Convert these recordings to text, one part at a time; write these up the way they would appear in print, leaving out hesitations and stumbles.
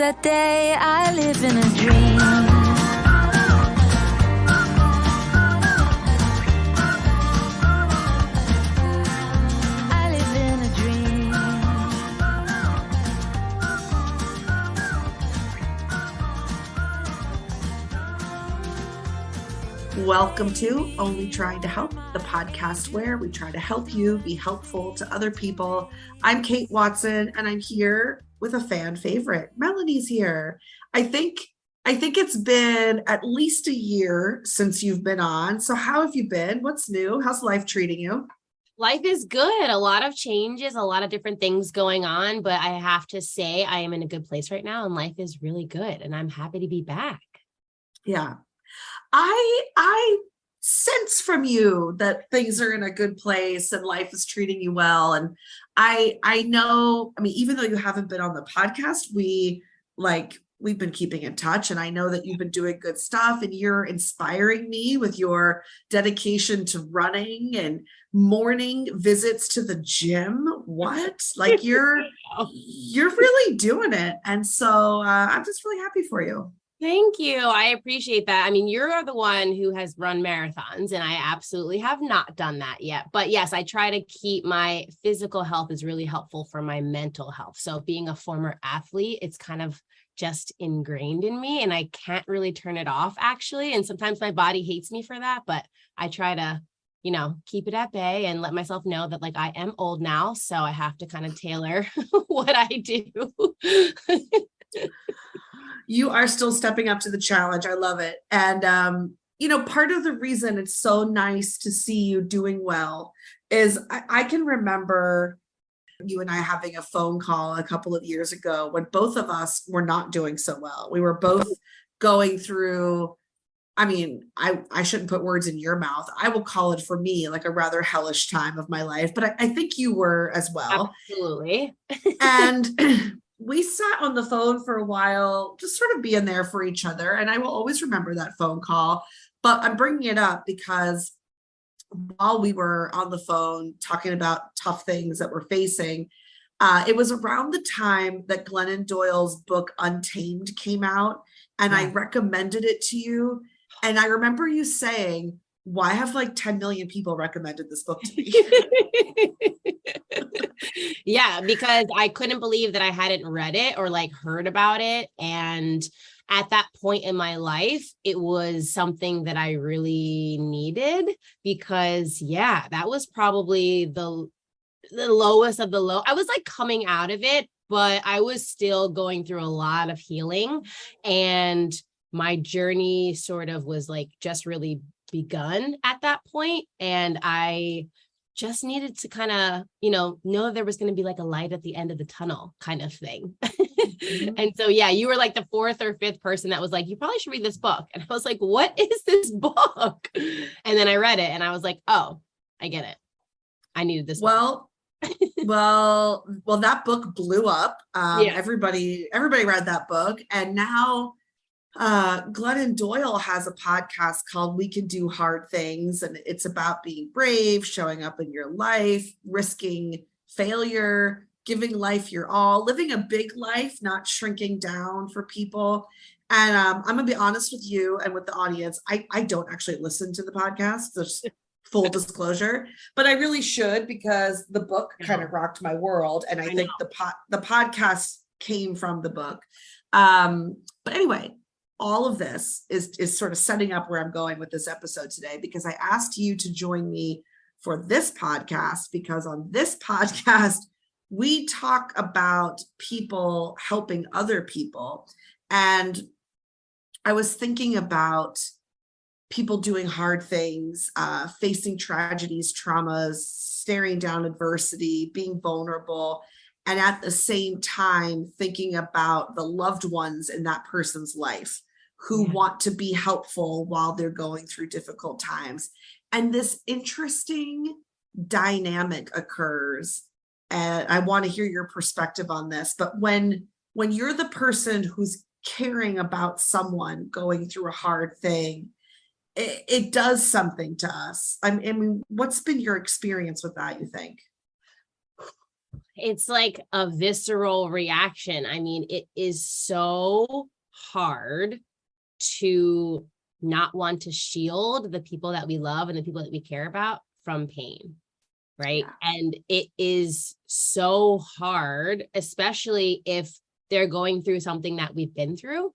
a day, I live in a dream. I live in a dream. Welcome to Only Trying to Help, the podcast where we try to help you be helpful to other people. I'm Kate Watson, and I'm here with a fan favorite. Melanie's here. I think it's been at least a year since you've been on. So how have you been? What's new? How's life treating you? Life is good. A lot of changes, a lot of different things going on, but I have to say I am in a good place right now and life is really good and I'm happy to be back. Yeah. I sense from you that things are in a good place and life is treating you well. And I know, I mean, even though you haven't been on the podcast, we've been keeping in touch, and I know that you've been doing good stuff, and you're inspiring me with your dedication to running and morning visits to the gym. What? Like you're really doing it. And so I'm just really happy for you. Thank you. I appreciate that. I mean, you're the one who has run marathons, and I absolutely have not done that yet. But yes, I try to keep my physical health is really helpful for my mental health. So being a former athlete, it's kind of just ingrained in me and I can't really turn it off actually. And sometimes my body hates me for that, but I try to, keep it at bay and let myself know that like I am old now. So I have to kind of tailor what I do. You are still stepping up to the challenge. I love it. And, part of the reason it's so nice to see you doing well is I can remember you and I having a phone call a couple of years ago when both of us were not doing so well. We were both going through, I shouldn't put words in your mouth. I will call it for me like a rather hellish time of my life, but I think you were as well. Absolutely. And we sat on the phone for a while, just sort of being there for each other. And I will always remember that phone call, but I'm bringing it up because while we were on the phone talking about tough things that we're facing, it was around the time that Glennon Doyle's book Untamed came out, and I recommended it to you. And I remember you saying, why have like 10 million people recommended this book to me? Yeah, because I couldn't believe that I hadn't read it or like heard about it. And at that point in my life, it was something that I really needed because that was probably the lowest of the low. I was like coming out of it, but I was still going through a lot of healing, and my journey sort of was like just really begun at that point. And I just needed to kind of, know there was going to be like a light at the end of the tunnel kind of thing. Mm-hmm. And so, you were like the fourth or fifth person that was like, you probably should read this book. And I was like, what is this book? And then I read it and I was like, oh, I get it. I needed this. Well, that book blew up. Everybody read that book. And now Glennon Doyle has a podcast called We Can Do Hard Things, and it's about being brave, showing up in your life, risking failure, giving life your all, living a big life, not shrinking down for people. And I'm gonna be honest with you and with the audience, I don't actually listen to the podcast, just full disclosure, but I really should because the book kind of rocked my world, and I think the podcast came from the book. But anyway, all of this is sort of setting up where I'm going with this episode today, because I asked you to join me for this podcast, because on this podcast, we talk about people helping other people. And I was thinking about people doing hard things, facing tragedies, traumas, staring down adversity, being vulnerable, and at the same time, thinking about the loved ones in that person's life who want to be helpful while they're going through difficult times. And this interesting dynamic occurs. And I want to hear your perspective on this. But when you're the person who's caring about someone going through a hard thing, it does something to us. I mean, what's been your experience with that, you think? it's like a visceral reaction. I mean, it is so hard to not want to shield the people that we love and the people that we care about from pain. Right. Yeah. And it is so hard, especially if they're going through something that we've been through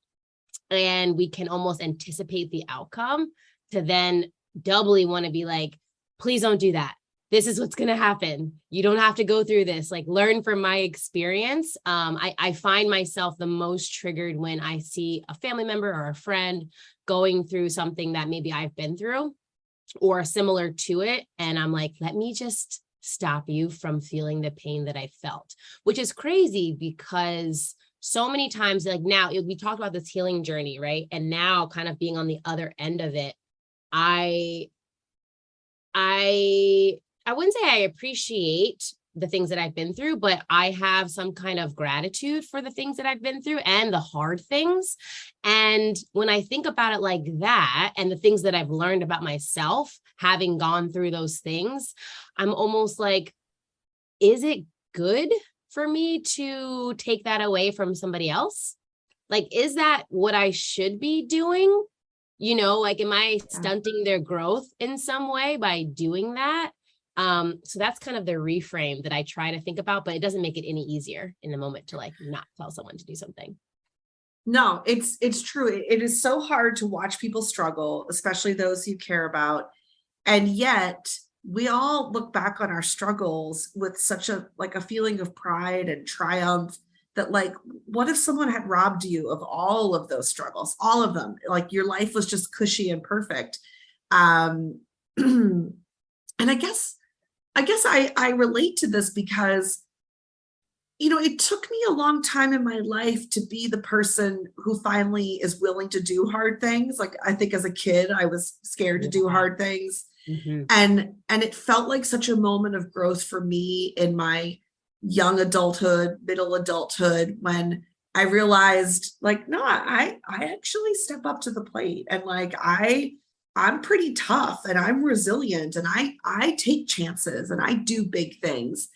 and we can almost anticipate the outcome, to then doubly want to be like, please don't do that. This is what's going to happen. You don't have to go through this. Like, learn from my experience. I find myself the most triggered when I see a family member or a friend going through something that maybe I've been through or similar to it. And I'm like, let me just stop you from feeling the pain that I felt, which is crazy because so many times, like now we talked about this healing journey, right? And now kind of being on the other end of it, I wouldn't say I appreciate the things that I've been through, but I have some kind of gratitude for the things that I've been through and the hard things. And when I think about it like that, and the things that I've learned about myself, having gone through those things, I'm almost like, is it good for me to take that away from somebody else? Like, is that what I should be doing? You know, like, am I stunting their growth in some way by doing that? So that's kind of the reframe that I try to think about, but it doesn't make it any easier in the moment to like not tell someone to do something. No, it's true. It is so hard to watch people struggle, especially those you care about. And yet we all look back on our struggles with such a feeling of pride and triumph that, like, what if someone had robbed you of all of those struggles, all of them? Like, your life was just cushy and perfect. And I guess I relate to this because, you know, it took me a long time in my life to be the person who finally is willing to do hard things. Like, I think as a kid, I was scared to do hard things. Mm-hmm. And it felt like such a moment of growth for me in my young adulthood, middle adulthood, when I realized, like, no, I actually step up to the plate, and like, I'm pretty tough and I'm resilient, and I take chances and I do big things.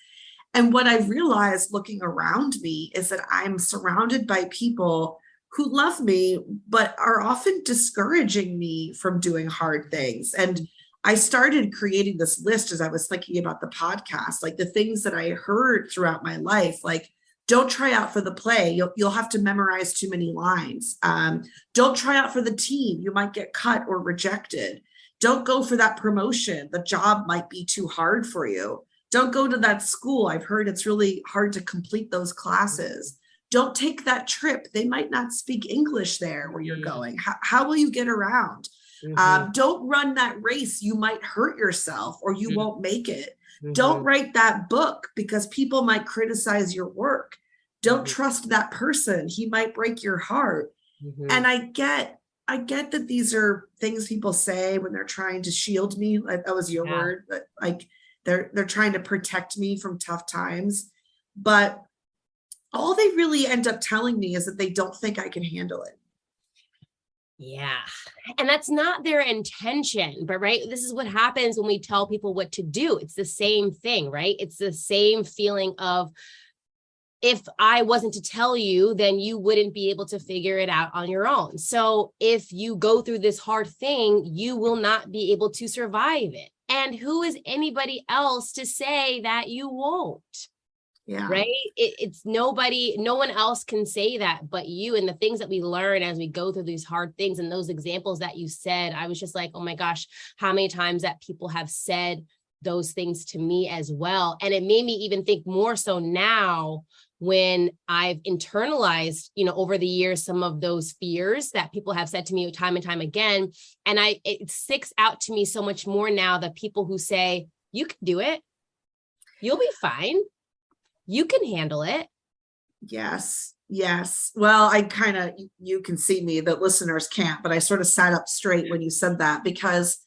And what I've realized looking around me is that I'm surrounded by people who love me, but are often discouraging me from doing hard things. And I started creating this list as I was thinking about the podcast, like the things that I heard throughout my life, like, don't try out for the play. You'll have to memorize too many lines. Don't try out for the team. You might get cut or rejected. Don't go for that promotion. The job might be too hard for you. Don't go to that school. I've heard it's really hard to complete those classes. Don't take that trip. They might not speak English there where you're going. How will you get around? Mm-hmm. Don't run that race. You might hurt yourself or you won't make it. Mm-hmm. Don't write that book because people might criticize your work. Don't Mm-hmm. trust that person. He might break your heart. Mm-hmm. And I get that these are things people say when they're trying to shield me. Like, that was your word, but like, they're trying to protect me from tough times. But all they really end up telling me is that they don't think I can handle it. Yeah. And that's not their intention, but right. This is what happens when we tell people what to do. It's the same thing, right? It's the same feeling of, if I wasn't to tell you, then you wouldn't be able to figure it out on your own. So if you go through this hard thing, you will not be able to survive it. And who is anybody else to say that you won't? Yeah. Right. It's nobody, no one else can say that but you. And the things that we learn as we go through these hard things, and those examples that you said, I was just like, oh my gosh, how many times that people have said those things to me as well. And it made me even think more so now when I've internalized, you know, over the years, some of those fears that people have said to me time and time again. And it sticks out to me so much more now, the people who say, you can do it. You'll be fine. You can handle it. Yes. Well, you can see me, the listeners can't, but I sort of sat up straight when you said that, because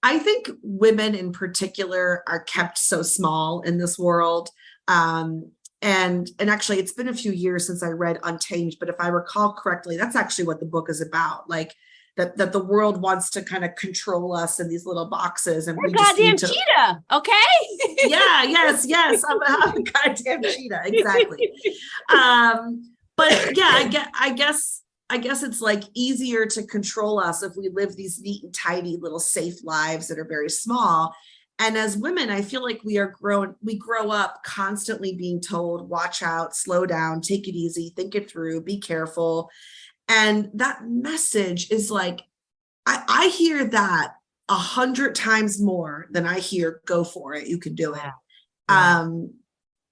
I think women in particular are kept so small in this world. And actually, it's been a few years since I read Untamed, but if I recall correctly, that's actually what the book is about. Like, that the world wants to kind of control us in these little boxes, and You're we a just goddamn need to. cheetah, okay? Yeah, yes, I'm a goddamn cheetah, exactly. But yeah, I guess it's like easier to control us if we live these neat and tidy little safe lives that are very small. And as women, I feel like we grow up constantly being told, watch out, slow down, take it easy, think it through, be careful. And that message is like, I hear that 100 times more than I hear, go for it, you can do it. Yeah.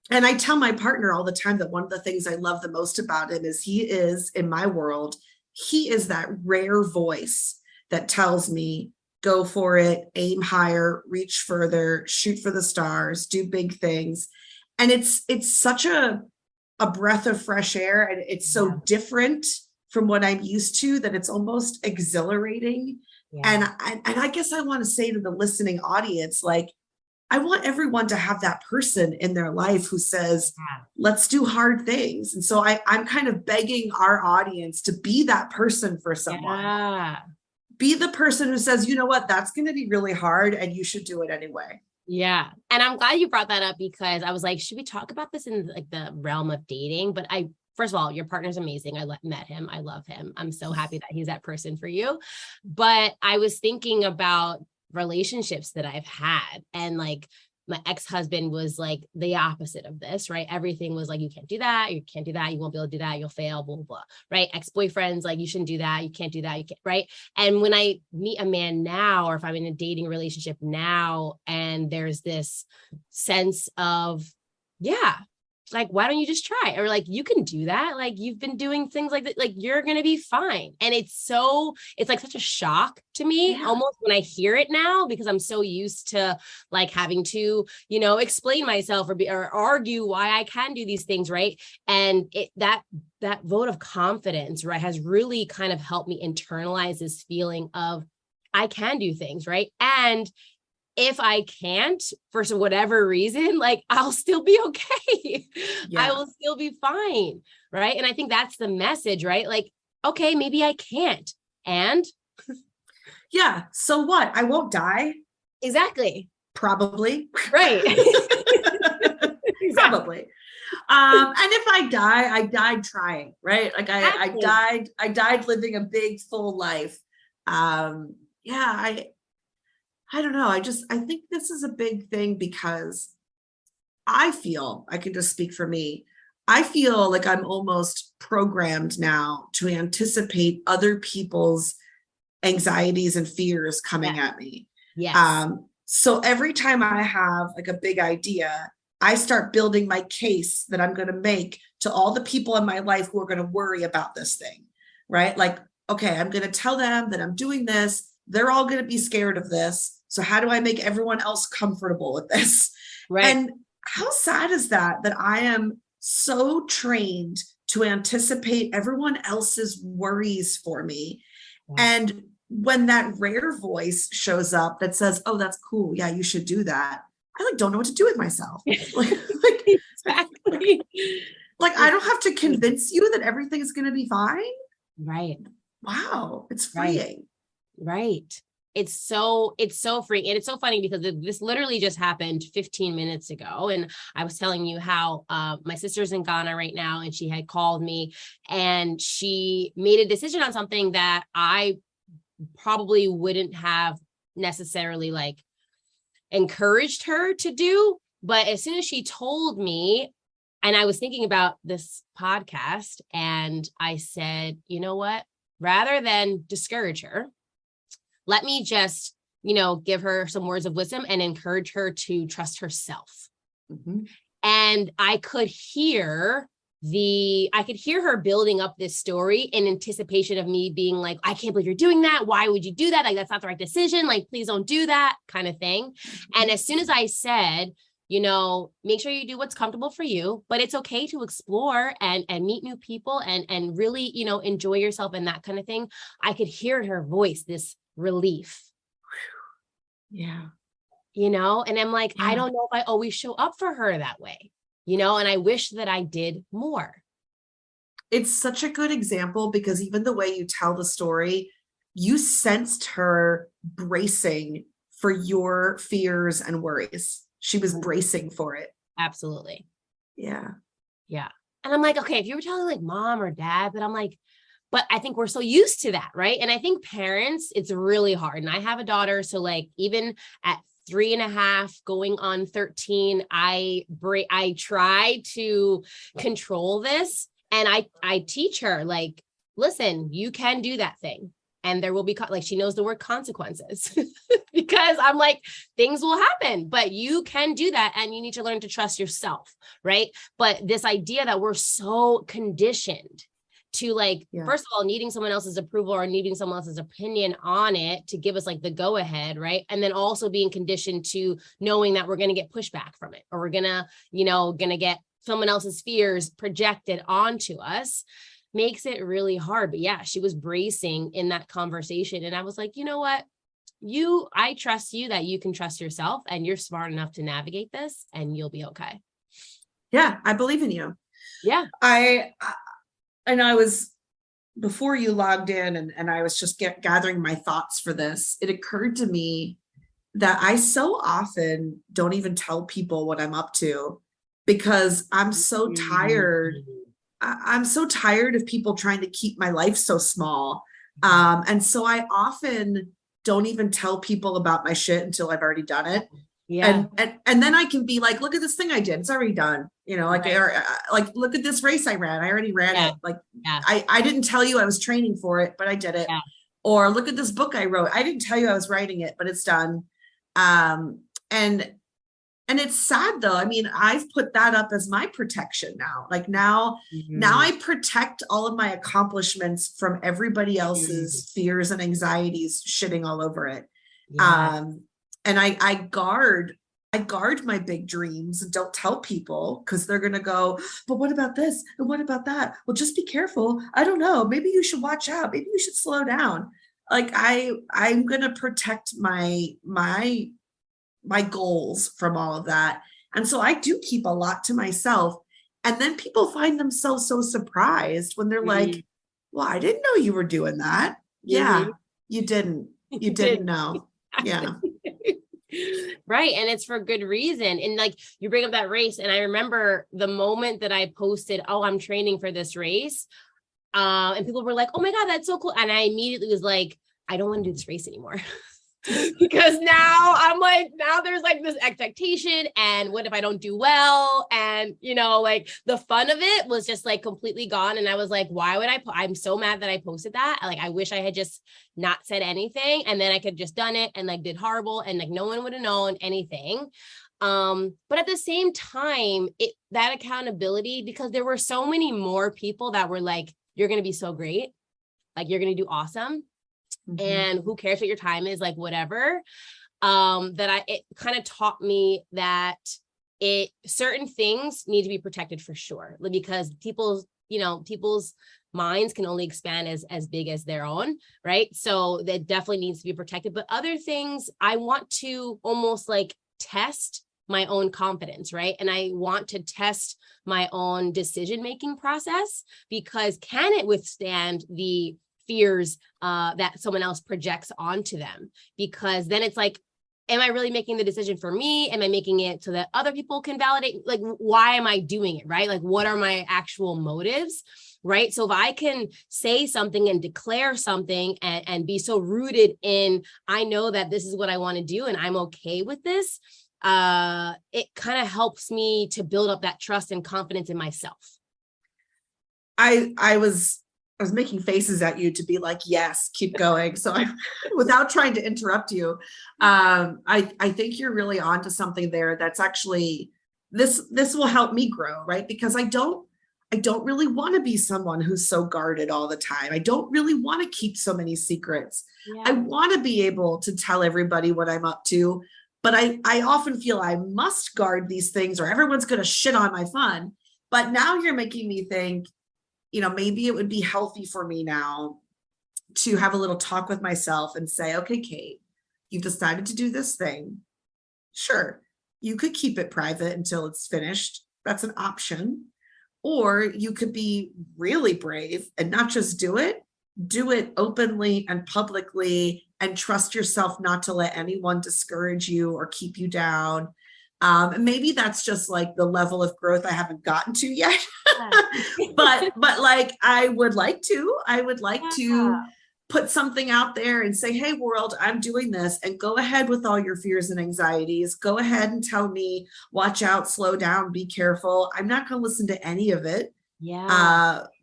And I tell my partner all the time that one of the things I love the most about him is he is, in my world, he is that rare voice that tells me, go for it, aim higher, reach further, shoot for the stars, do big things. And it's such a breath of fresh air, and it's so different from what I'm used to that it's almost exhilarating. Yeah. And I guess I want to say to the listening audience, like, I want everyone to have that person in their life who says, let's do hard things. And so I'm kind of begging our audience to be that person for someone. Yeah. Be the person who says, you know what, that's going to be really hard and you should do it anyway. Yeah. And I'm glad you brought that up, because I was like, should we talk about this in like the realm of dating? But first of all, your partner's amazing. I met him. I love him. I'm so happy that he's that person for you. But I was thinking about relationships that I've had, and like my ex-husband was like the opposite of this, right? Everything was like, you can't do that. You can't do that. You won't be able to do that. You'll fail, blah, blah, blah, right? Ex-boyfriends, like, you shouldn't do that. You can't do that. You can't, right? And when I meet a man now, or if I'm in a dating relationship now, and there's this sense of, yeah, like, why don't you just try? Or like, you can do that. Like, you've been doing things like that. Like, you're going to be fine. And it's like such a shock to me almost when I hear it now, because I'm so used to like having to, explain myself or argue why I can do these things. Right. And that vote of confidence, right, has really kind of helped me internalize this feeling of I can do things. Right. And if I can't, for whatever reason, like, I'll still be okay. Yeah. I will still be fine. Right. And I think that's the message, right? Like, okay, maybe I can't. And yeah, so what? I won't die. Exactly. Probably. Right. Probably. And if I die, I died trying, right? Like I died living a big, full life. I don't know. I think this is a big thing, because I can just speak for me. I feel like I'm almost programmed now to anticipate other people's anxieties and fears coming at me. Yes. So every time I have like a big idea, I start building my case that I'm going to make to all the people in my life who are going to worry about this thing, right? Like, okay, I'm going to tell them that I'm doing this. They're all going to be scared of this. So how do I make everyone else comfortable with this? Right. And how sad is that I am so trained to anticipate everyone else's worries for me. Yeah. And when that rare voice shows up that says, oh, that's cool, yeah, you should do that, I like don't know what to do with myself. Exactly. Like I don't have to convince you that everything is going to be fine. Right. Wow. It's freeing. Right. It's so freeing. And it's so funny because this literally just happened 15 minutes ago. And I was telling you how my sister's in Ghana right now, and she had called me and she made a decision on something that I probably wouldn't have necessarily like encouraged her to do. But as soon as she told me, and I was thinking about this podcast, and I said, you know what, rather than discourage her, let me just, give her some words of wisdom and encourage her to trust herself. Mm-hmm. And I could hear her building up this story in anticipation of me being like, I can't believe you're doing that. Why would you do that? Like, that's not the right decision. Like, please don't do that kind of thing. Mm-hmm. And as soon as I said, make sure you do what's comfortable for you, but it's okay to explore and meet new people and really, enjoy yourself and that kind of thing, I could hear in her voice this relief. Yeah. And I'm like, I don't know if I always show up for her that way, and I wish that I did more. It's such a good example because even the way you tell the story, you sensed her bracing for your fears and worries. She was bracing for it. Absolutely. Yeah. Yeah. And I'm like, okay, if you were telling like mom or dad, but I'm like, but I think we're so used to that, right? And I think parents, it's really hard. And I have a daughter, so like even at 3.5 going on 13, I try to control this, and I teach her like, listen, you can do that thing, and there will be like, she knows the word consequences because I'm like, things will happen, but you can do that, and you need to learn to trust yourself, right? But this idea that we're so conditioned to like, first of all, needing someone else's approval or needing someone else's opinion on it to give us like the go ahead, right? And then also being conditioned to knowing that we're going to get pushback from it, or we're going to, going to get someone else's fears projected onto us, makes it really hard. But yeah, she was bracing in that conversation. And I was like, you know what? I trust you, that you can trust yourself, and you're smart enough to navigate this, and you'll be okay. Yeah. I believe in you. Yeah. And I was, before you logged in and I was just gathering my thoughts for this, it occurred to me that I so often don't even tell people what I'm up to, because I'm so tired. I'm so tired of people trying to keep my life so small. And so I often don't even tell people about my shit until I've already done it. Yeah. And then I can be like, look at this thing I did. It's already done. Like, right. Like, look at this race I ran. I already ran it. Like, I didn't tell you I was training for it, but I did it. Yeah. Or look at this book I wrote. I didn't tell you I was writing it, but it's done. And it's sad though. I mean, I've put that up as my protection now. Like now I protect all of my accomplishments from everybody else's fears and anxieties shitting all over it. Yeah. And I guard my big dreams and don't tell people, because they're going to go, but what about this? And what about that? Well, just be careful. I don't know. Maybe you should watch out. Maybe you should slow down. Like I'm going to protect my goals from all of that. And so I do keep a lot to myself. And then people find themselves so surprised when they're like, well, I didn't know you were doing that. Yeah, you didn't. You didn't know. Yeah. Right. And it's for good reason. And like, you bring up that race. And I remember the moment that I posted, oh, I'm training for this race. And people were like, oh my God, that's so cool. And I immediately was like, I don't want to do this race anymore. Because now I'm like, now there's like this expectation, and what if I don't do well? And like the fun of it was just like completely gone. And I was like, why would I'm so mad that I posted that. Like, I wish I had just not said anything, and then I could just done it and like did horrible, and like no one would have known anything. But at the same time, that accountability, because there were so many more people that were like, you're going to be so great. Like, you're going to do awesome. And who cares what your time is, like whatever, it kind of taught me that certain things need to be protected for sure, because people's minds can only expand as big as their own, right? So that definitely needs to be protected. But other things, I want to almost like test my own confidence, right? And I want to test my own decision-making process, because can it withstand the fears that someone else projects onto them? Because then it's like, am I really making the decision for me? Am I making it so that other people can validate? Like, why am I doing it, right? Like, what are my actual motives, right? So if I can say something and declare something and be so rooted in, I know that this is what I want to do and I'm okay with this, it kind of helps me to build up that trust and confidence in myself. I was making faces at you to be like, yes, keep going. So without trying to interrupt you, I think you're really onto something there. That's actually, this will help me grow, right? Because I don't really want to be someone who's so guarded all the time. I don't really want to keep so many secrets. Yeah. I want to be able to tell everybody what I'm up to, but I often feel I must guard these things or everyone's going to shit on my fun. But now you're making me think, maybe it would be healthy for me now to have a little talk with myself and say, okay, Kate, you've decided to do this thing. Sure, you could keep it private until it's finished. That's an option. Or you could be really brave and not just do it, do it openly and publicly, and trust yourself not to let anyone discourage you or keep you down. And maybe that's just like the level of growth I haven't gotten to yet. but like I would like to put something out there and say, hey world, I'm doing this, and go ahead with all your fears and anxieties. Go ahead and tell me, watch out, slow down, be careful. I'm not going to listen to any of it.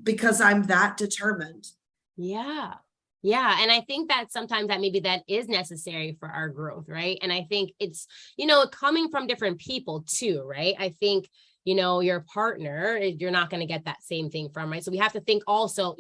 Because I'm that determined. Yeah. Yeah. And I think that sometimes that maybe that is necessary for our growth, right? And I think it's, coming from different people too, right? I think, your partner, you're not going to get that same thing from, right? So we have to think also,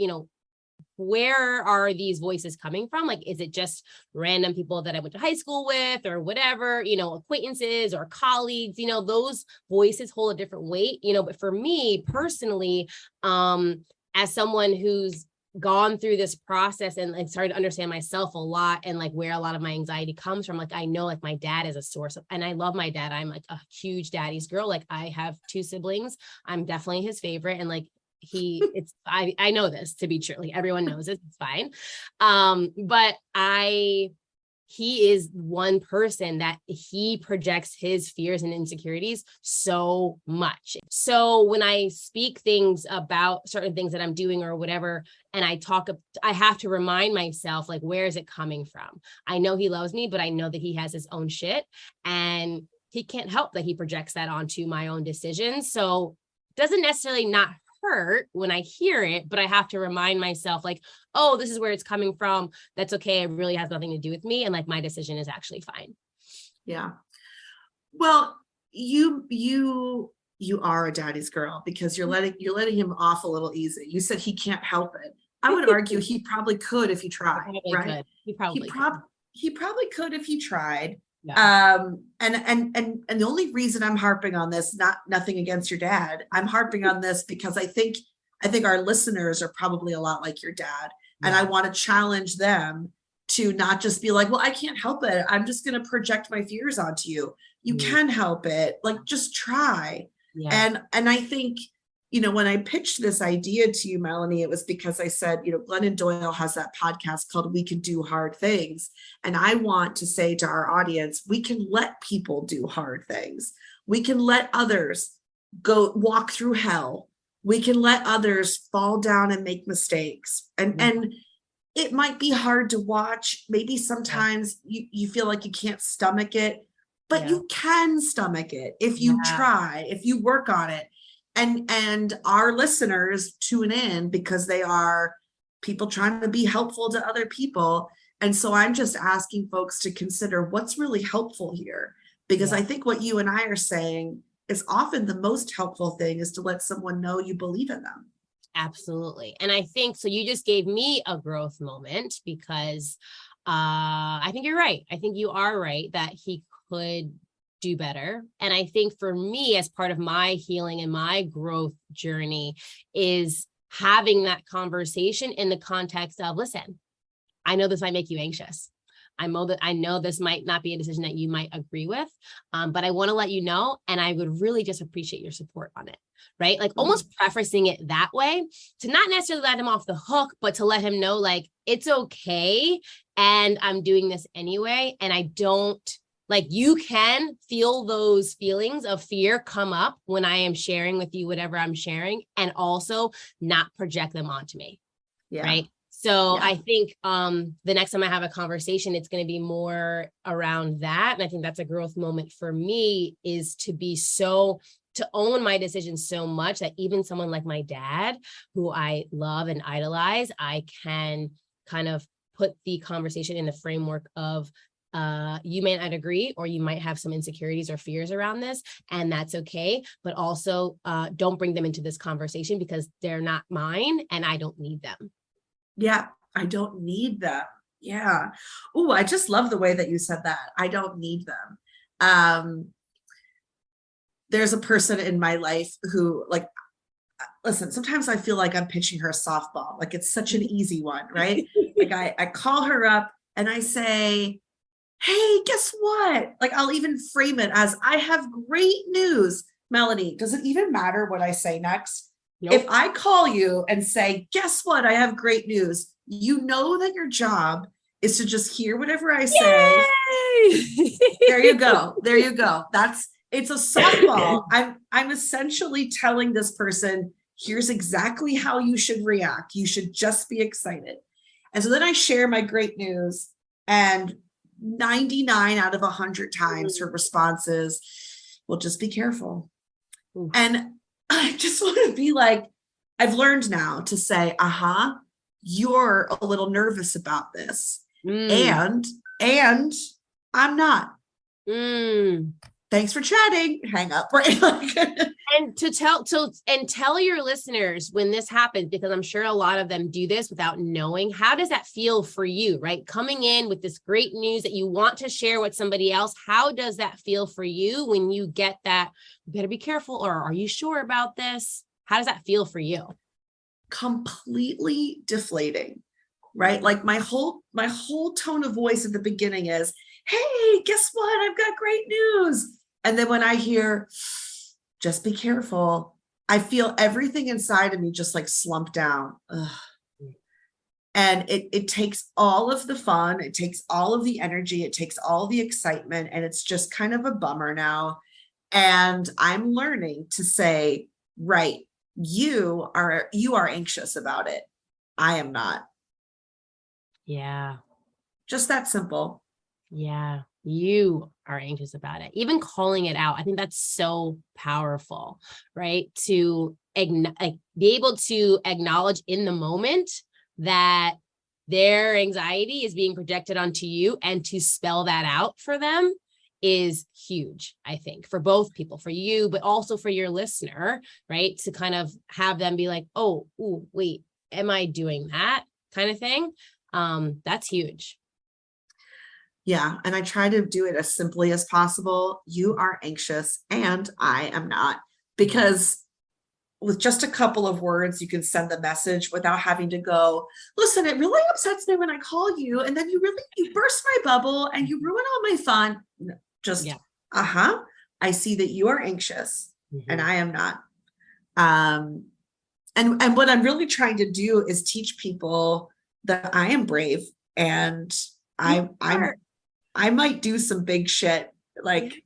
where are these voices coming from? Like, is it just random people that I went to high school with or whatever, acquaintances or colleagues, those voices hold a different weight, but for me personally, as someone who's gone through this process and like started to understand myself a lot and like where a lot of my anxiety comes from, like I know like my dad is a source of, and I love my dad. I'm like a huge daddy's girl. Like I have 2 siblings. I'm definitely his favorite. And like I know this to be true. Like everyone knows it. It's fine. But he is one person that he projects his fears and insecurities so much. So when I speak things about certain things that I'm doing or whatever, and I have to remind myself, like, where is it coming from? I know he loves me, but I know that he has his own shit, and he can't help that he projects that onto my own decisions. So it doesn't necessarily not hurt when I hear it, but I have to remind myself like, oh, this is where it's coming from. That's okay. It really has nothing to do with me. And like my decision is actually fine. Yeah. Well, you are a daddy's girl because you're letting him off a little easy. You said he can't help it. I would argue he probably could if he tried, right? He probably could if he tried. Yeah. And the only reason I'm harping on this, nothing against your dad, I'm harping on this because I think our listeners are probably a lot like your dad. And I want to challenge them to not just be like, well, I can't help it, I'm just going to project my fears onto you. You can help it. Like, just try. And I think, when I pitched this idea to you, Melanie, it was because I said, Glennon Doyle has that podcast called We Can Do Hard Things. And I want to say to our audience, we can let people do hard things. We can let others go walk through hell. We can let others fall down and make mistakes. And it might be hard to watch. Maybe sometimes you feel like you can't stomach it, but you can stomach it if you try, if you work on it. And our listeners tune in because they are people trying to be helpful to other people. And so I'm just asking folks to consider what's really helpful here, because I think what you and I are saying is often the most helpful thing is to let someone know you believe in them. Absolutely. And I think, so you just gave me a growth moment because I think you're right. I think you are right that he could do better. And I think for me, as part of my healing and my growth journey, is having that conversation in the context of, listen, I know this might make you anxious. I know this might not be a decision that you might agree with, but I want to let you know, and I would really just appreciate your support on it, right? Like almost prefacing it that way to not necessarily let him off the hook, but to let him know like, it's okay. And I'm doing this anyway. And I don't, like, you can feel those feelings of fear come up when I am sharing with you whatever I'm sharing, and also not project them onto me. Right. So I think the next time I have a conversation, it's going to be more around that. And I think that's a growth moment for me, is to own my decisions so much that even someone like my dad, who I love and idolize, I can kind of put the conversation in the framework of, you may not agree, or you might have some insecurities or fears around this, and that's okay. But also don't bring them into this conversation because they're not mine and I don't need them. Yeah, I don't need them. Yeah. Oh, I just love the way that you said that. I don't need them. There's a person in my life who, like, listen, sometimes I feel like I'm pitching her a softball. Like, it's such an easy one, right? Like I call her up and I say, hey, guess what? Like, I'll even frame it as, I have great news. Melanie, does it even matter what I say next? Nope. If I call you and say, guess what? I have great news, you know that your job is to just hear whatever I say. There you go. There you go. It's a softball. I'm essentially telling this person, here's exactly how you should react. You should just be excited. And so then I share my great news, and 99 out of 100 times her response is, well, just be careful. And I just want to be like, I've learned now to say, you're a little nervous about this. And I'm not. Thanks for chatting. Hang up, right? And tell your listeners when this happens, because I'm sure a lot of them do this without knowing. How does that feel for you, right? Coming in with this great news that you want to share with somebody else. How does that feel for you when you get that, you better be careful, or are you sure about this? How does that feel for you? Completely deflating, right? Like my whole tone of voice at the beginning is, hey, guess what? I've got great news. And then when I hear, just be careful, I feel everything inside of me just like slump down. Ugh. And it takes all of the fun. It takes all of the energy. It takes all the excitement. And it's just kind of a bummer now. And I'm learning to say, right, you are anxious about it. I am not. Yeah. Just that simple. Yeah. You are anxious about it. Even calling it out. I think that's so powerful, right? To be able to acknowledge in the moment that their anxiety is being projected onto you, and to spell that out for them is huge, I think, for both people, for you, but also for your listener, right? To kind of have them be like, oh, ooh, wait, am I doing that kind of thing? That's huge. Yeah. And I try to do it as simply as possible. You are anxious and I am not, because with just a couple of words, you can send the message without having to go, listen, it really upsets me when I call you. And then you burst my bubble and you ruin all my fun. Just, I see that you are anxious and I am not. And what I'm really trying to do is teach people that I am brave, and I might do some big shit. Like,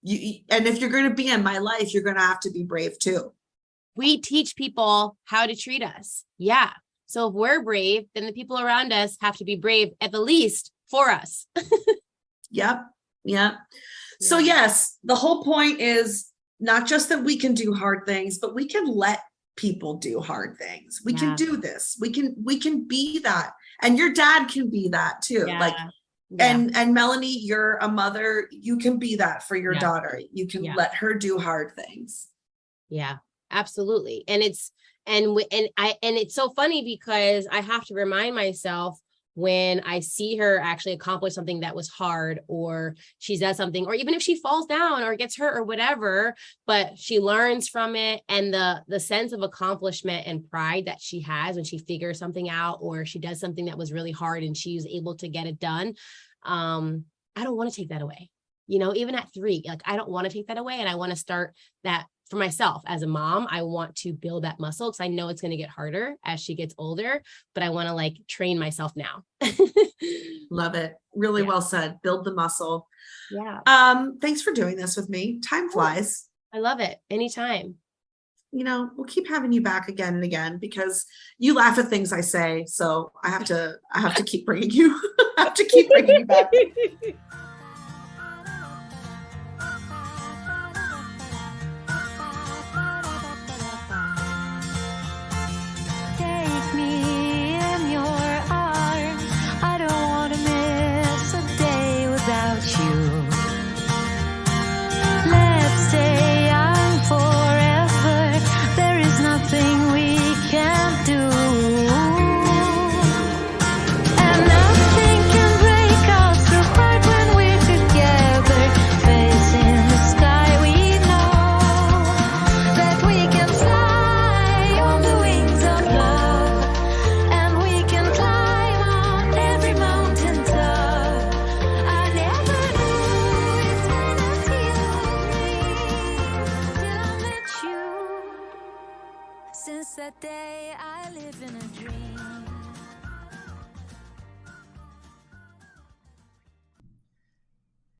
and if you're going to be in my life, you're going to have to be brave too. We teach people how to treat us. Yeah. So if we're brave, then the people around us have to be brave, at the least for us. Yep. Yeah. So yes, the whole point is not just that we can do hard things, but we can let people do hard things. We can do this. We can be that. And your dad can be that too. And Melanie, you're a mother. You can be that for your daughter. You can let her do hard things. Yeah, absolutely. And it's so funny because I have to remind myself when I see her actually accomplish something that was hard, or she does something, or even if she falls down or gets hurt or whatever, but she learns from it, and the sense of accomplishment and pride that she has when she figures something out, or she does something that was really hard and she's able to get it done. I don't want to take that away. Even at 3, like, I don't want to take that away. And I want to start that for myself as a mom. I want to build that muscle, because I know it's going to get harder as she gets older, but I want to train myself now. Love it. Really well said. Build the muscle. Yeah. Thanks for doing this with me. Time flies. I love it. Anytime. We'll keep having you back again and again, because you laugh at things I say. So I have to keep bringing you, back. Take me in your arms. I don't want to miss a day without you. Let's stay young forever. There is nothing we can't do. And nothing can break us apart when we're together. Facing the sky, we know that we can fly on the wings of love. And we can climb on every mountain top. I never knew it was easy till I met you. Since that day I live in a dream.